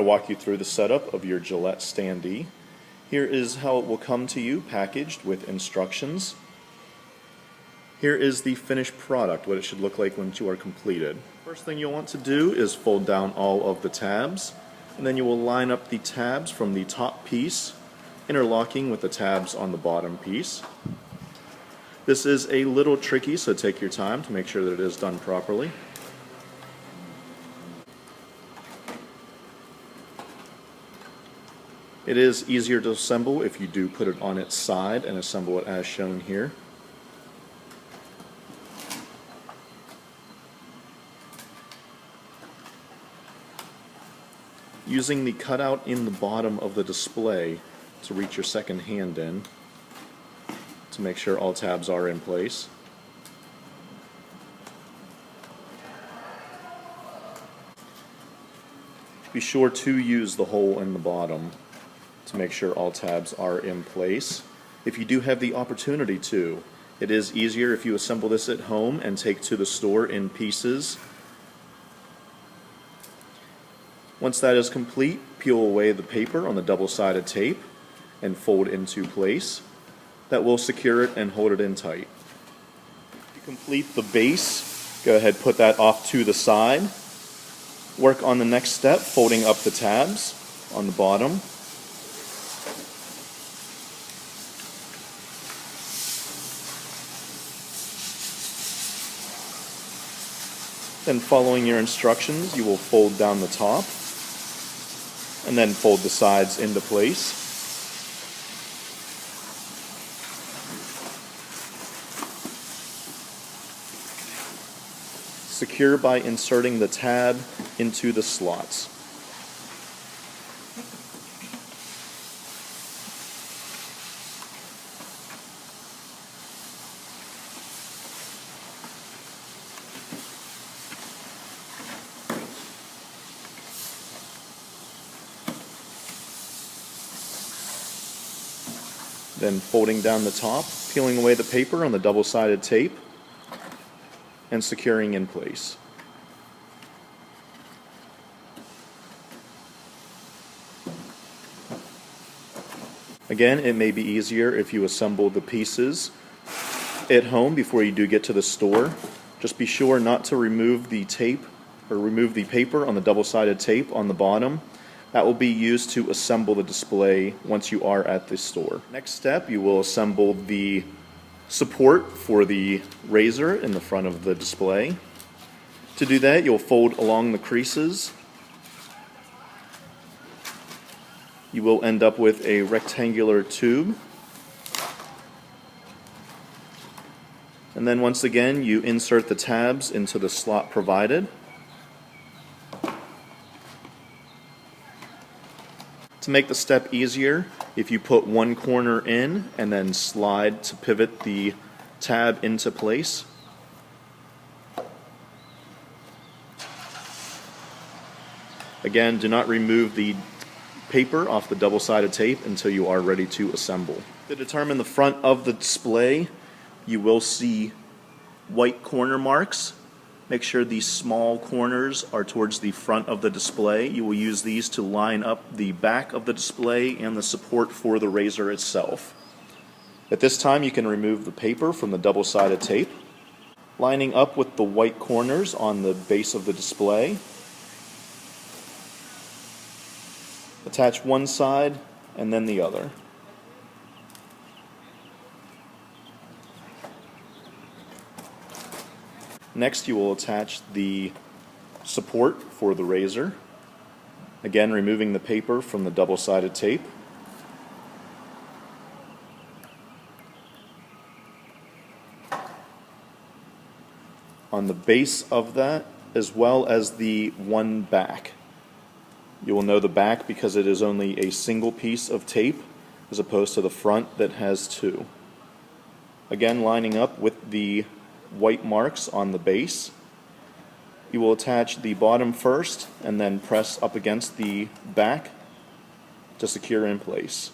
walk you through the setup of your Gillette Standee. Here is how it will come to you packaged with instructions. Here is the finished product, what it should look like when you are completed. First thing you'll want to do is fold down all of the tabs, and then you will line up the tabs from the top piece, interlocking with the tabs on the bottom piece. This is a little tricky, so take your time to make sure that it is done properly. It is easier to assemble if you do put it on its side and assemble it as shown here. Using the cutout in the bottom of the display to reach your second hand in to make sure all tabs are in place. Be sure to use the hole in the bottom to make sure all tabs are in place. If you do have the opportunity to, it is easier if you assemble this at home and take to the store in pieces. Once that is complete, peel away the paper on the double-sided tape and fold into place. That will secure it and hold it in tight. To complete the base, go ahead, put that off to the side. Work on the next step, folding up the tabs on the bottom. Then following your instructions, you will fold down the top and then fold the sides into place. Secure by inserting the tab into the slots. Then folding down the top, peeling away the paper on the double-sided tape, and securing in place. Again, it may be easier if you assemble the pieces at home before you do get to the store. Just be sure not to remove the tape or remove the paper on the double-sided tape on the bottom. That will be used to assemble the display once you are at the store. Next step, you will assemble the support for the razor in the front of the display. To do that, you'll fold along the creases. You will end up with a rectangular tube. And then once again, you insert the tabs into the slot provided. To make the step easier, if you put one corner in and then slide to pivot the tab into place. Again, do not remove the paper off the double-sided tape until you are ready to assemble. To determine the front of the display, you will see white corner marks. Make sure these small corners are towards the front of the display. You will use these to line up the back of the display and the support for the razor itself. At this time, you can remove the paper from the double-sided tape, lining up with the white corners on the base of the display. Attach one side and then the other. Next, you will attach the support for the razor. Again, removing the paper from the double-sided tape. On the base of that, as well as the one back. You will know the back because it is only a single piece of tape as opposed to the front that has two. Again, lining up with the white marks on the base. You will attach the bottom first and then press up against the back to secure in place.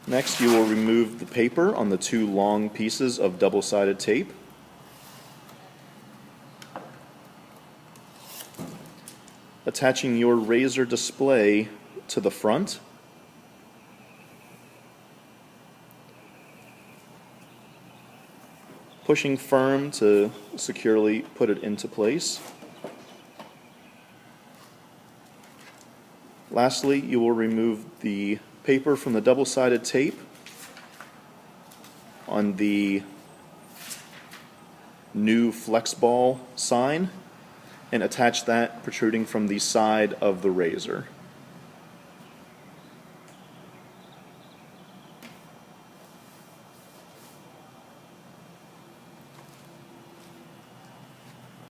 Next, you will remove the paper on the two long pieces of double-sided tape. attaching your razor display to the front. Pushing firm to securely put it into place. Lastly, you will remove the paper from the double-sided tape on the new flex ball sign and attach that protruding from the side of the razor.